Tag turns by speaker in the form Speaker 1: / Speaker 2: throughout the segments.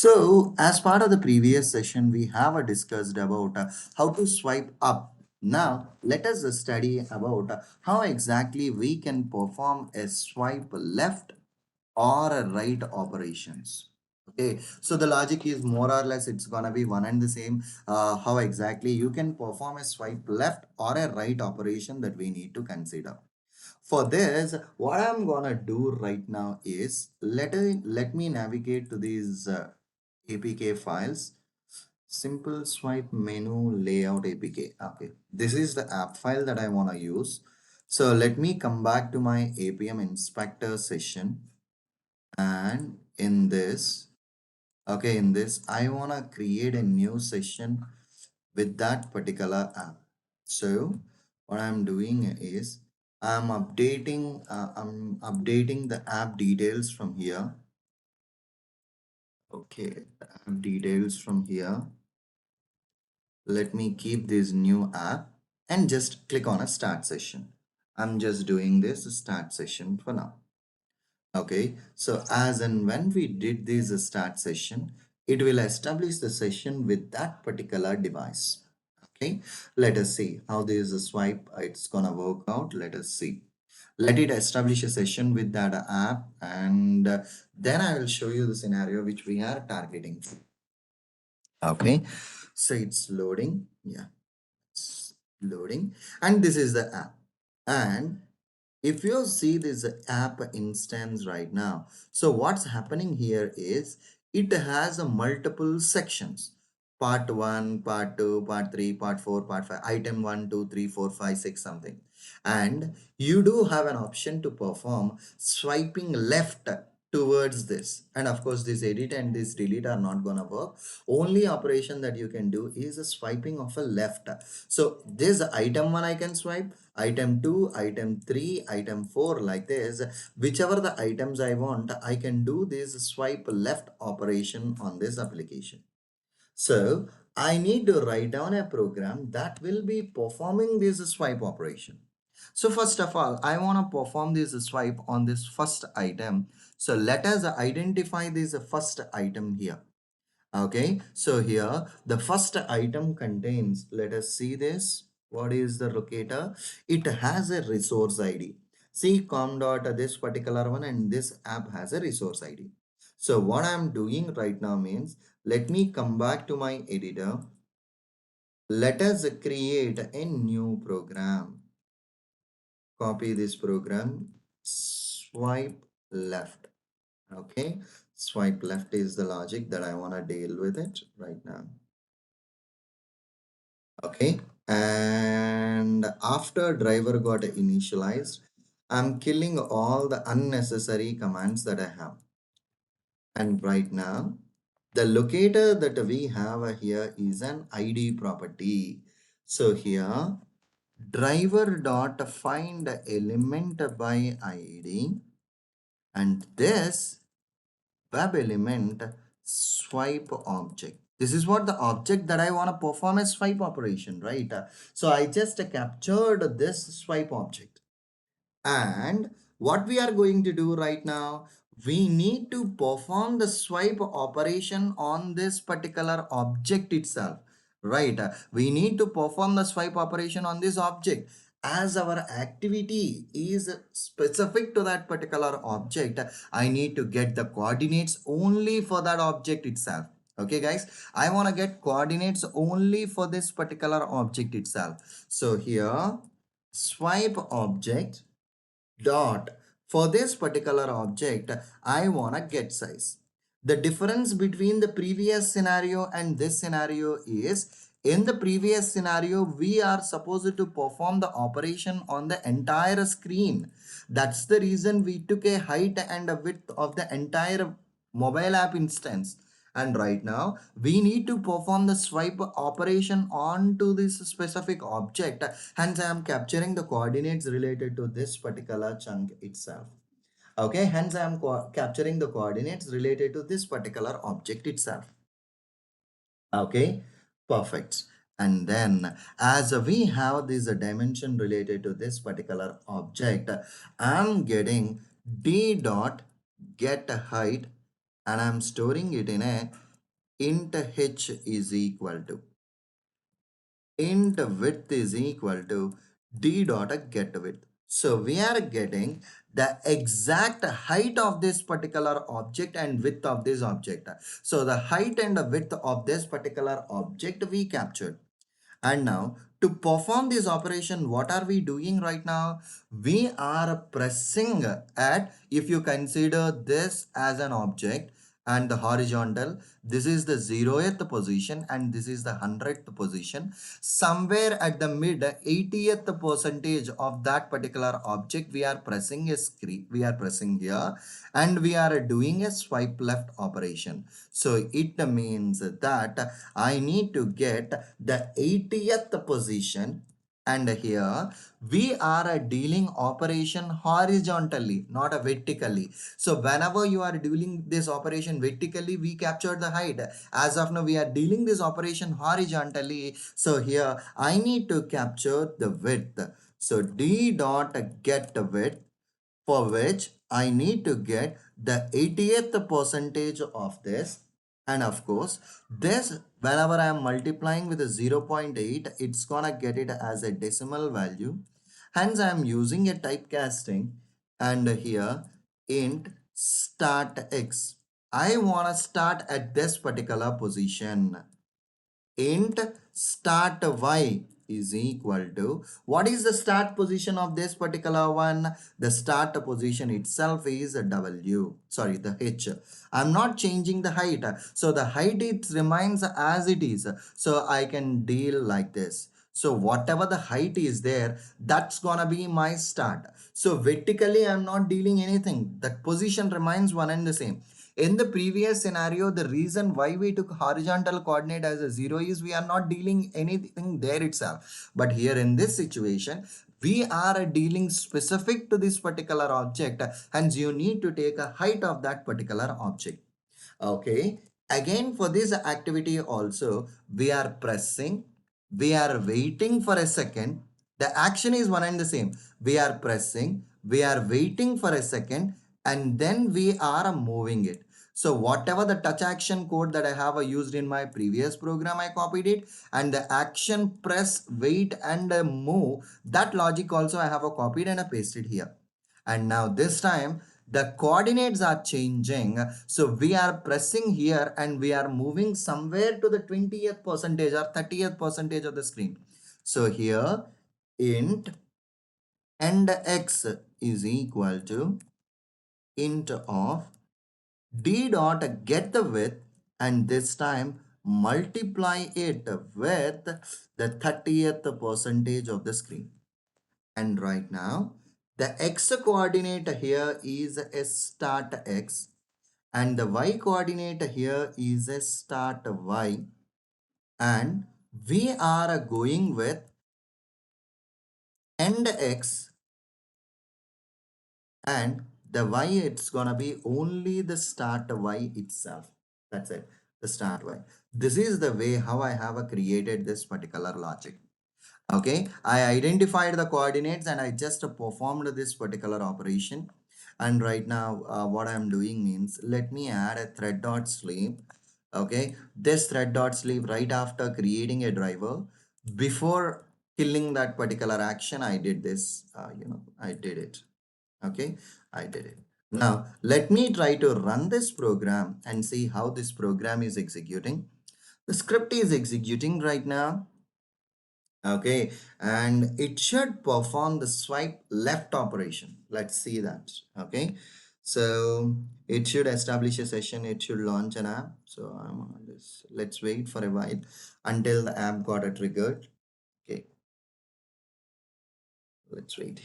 Speaker 1: So, as part of the previous session, we have discussed about how to swipe up. Now, let us study about how exactly we can perform a swipe left or a right operations. Okay, so the logic is more or less it's gonna be one and the same. How exactly you can perform a swipe left or a right operation that we need to consider. For this, what I'm gonna do right now is let me navigate to these APK files. Simple swipe menu layout APK. Okay, this is the app file that I wanna use. So let me come back to my Appium inspector session, and in this, okay, in this, I wanna create a new session with that particular app. So what I'm doing is I'm updating the app details from here. Okay, the app details from here. Let me keep this new app and just click on a start session. I'm just doing this start session for now. Okay, so as and when we did this start session, it will establish the session with that particular device. Okay, let us see how this swipe it's gonna work out. Let us see. Let it establish a session with that app, and then I will show you the scenario which we are targeting. Okay, so it's loading. Yeah, it's loading, and this is the app. And if you see this app instance right now, so what's happening here is it has a multiple sections. Part 1, part 2, part 3, part 4, part 5, item 1, 2, 3, 4, 5, 6, something. And you do have an option to perform swiping left towards this. And of course, this edit and this delete are not gonna work. Only operation that you can do is a swiping of a left. So this item 1 I can swipe, item 2, item 3, item 4, like this. Whichever the items I want, I can do this swipe left operation on this application. So I need to write down a program that will be performing this swipe operation. So first of all, I want to perform this swipe on this first item. So let us identify this first item here. Okay, so here the first item contains, let us see this. What is the locator? It has a resource ID. See com dot this particular one, and this app has a resource ID. So what I'm doing right now means, let me come back to my editor. Let us create a new program. Copy this program, swipe left. Okay, swipe left is the logic that I want to deal with it right now. Okay, and after driver got initialized, I'm killing all the unnecessary commands that I have. And right now, the locator that we have here is an ID property. So here, driver dot find element by ID, and this web element swipe object. This is what the object that I want to perform a swipe operation, right? So I just captured this swipe object. And what we are going to do right now, we need to perform the swipe operation on this particular object itself, right? We need to perform the swipe operation on this object. As our activity is specific to that particular object, I need to get the coordinates only for that object itself. Okay, guys, I want to get coordinates only for this particular object itself. So here, swipe object dot, for this particular object I want to get size. The difference between the previous scenario and this scenario is, in the previous scenario we are supposed to perform the operation on the entire screen. That's the reason we took a height and a width of the entire mobile app instance. And right now we need to perform the swipe operation onto this specific object. Hence I am capturing the coordinates related to this particular chunk itself. Okay, hence I am capturing the coordinates related to this particular object itself. Okay, perfect. And then as we have this dimension related to this particular object, I'm getting d dot get height, and I'm storing it in a int h is equal to int width is equal to d dot get width. So we are getting the exact height of this particular object and width of this object. So the height and the width of this particular object we captured. And now to perform this operation, what are we doing right now? We are pressing at, if you consider this as an object and the horizontal, this is the 0th position and this is the 100th position. Somewhere at the mid 80th percentage of that particular object, we are pressing a screen, we are pressing here and we are doing a swipe left operation. So it means that I need to get the 80th position, and here we are dealing operation horizontally, not vertically. So whenever you are dealing this operation vertically, we capture the height. As of now we are dealing this operation horizontally, so here I need to capture the width. So d dot get width, for which I need to get the 80th percentage of this. And of course, this, whenever I am multiplying with a 0.8, it's gonna get it as a decimal value. Hence, I am using a typecasting, and here int start x. I wanna start at this particular position. Int start y is equal to, what is the start position of this particular one? The start position itself is w, sorry, the h. I'm not changing the height, so the height it remains as it is, so I can deal like this. So whatever the height is there, that's gonna be my start. So vertically I'm not dealing anything, that position remains one and the same. In the previous scenario, the reason why we took horizontal coordinate as a 0 is we are not dealing anything there itself. But here in this situation, we are dealing specific to this particular object. Hence, you need to take a height of that particular object. Okay. Again, for this activity also, we are pressing, we are waiting for a second. The action is one and the same. We are pressing, we are waiting for a second, and then we are moving it. So whatever the touch action code that I have used in my previous program, I copied it, and the action, press, wait, and move, that logic also I have copied and I pasted here. And now this time the coordinates are changing, so we are pressing here and we are moving somewhere to the 20th percentage or 30th percentage of the screen. So here int and x is equal to int of d dot get the width, and this time multiply it with the 30th percentage of the screen. And right now the x coordinate here is a start x, and the y coordinate here is a start y, and we are going with end x, and the y, it's gonna be only the start y itself. That's it, the start y. This is the way how I have created this particular logic. Okay, I identified the coordinates and I just performed this particular operation. And right now what I'm doing means, let me add a thread dot sleep. Okay, this thread dot sleep, right after creating a driver, before killing that particular action, I did this, I did it. Okay, I did it. Now let me try to run this program and see how this program is executing. The script is executing right now. Okay, and it should perform the swipe left operation. Let's see that. Okay, so it should establish a session, it should launch an app. So I'm on this. Let's wait for a while until the app got a triggered. Okay, let's wait.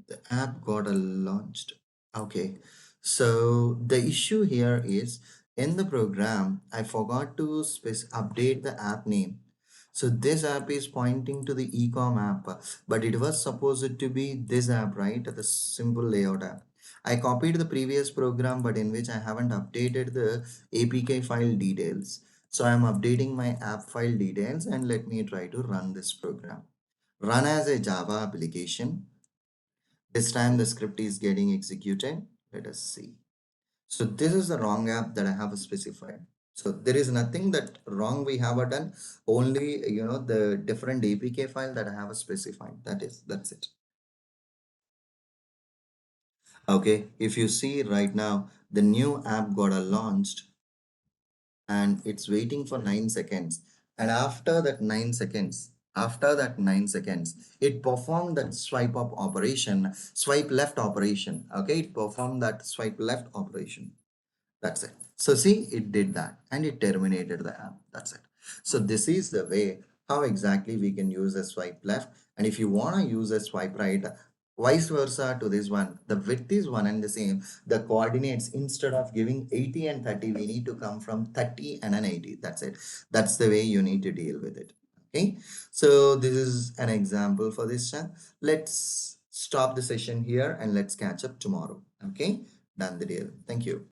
Speaker 1: The app got a launched. Okay, so the issue here is, in the program I forgot to update the app name. So this app is pointing to the ecom app, but it was supposed to be this app, right? The simple layout app. I copied the previous program, but in which I haven't updated the APK file details. So I'm updating my app file details, and let me try to run this program. Run as a Java application. This time the script is getting executed. Let us see. So this is the wrong app that I have specified. So there is nothing that wrong we have done, only the different APK file that I have specified. That's it. Okay, if you see right now, the new app got launched and it's waiting for 9 seconds. And after that 9 seconds, it performed that swipe up operation, swipe left operation. Okay, it performed that swipe left operation. That's it. So see, it did that and it terminated the app. That's it. So this is the way how exactly we can use a swipe left. And if you want to use a swipe right, vice versa to this one, the width is one and the same. The coordinates, instead of giving 80 and 30, we need to come from 30 and an 80. That's it. That's the way you need to deal with it. Okay. So this is an example for this one. Let's stop the session here and let's catch up tomorrow. Okay. Done the deal. Thank you.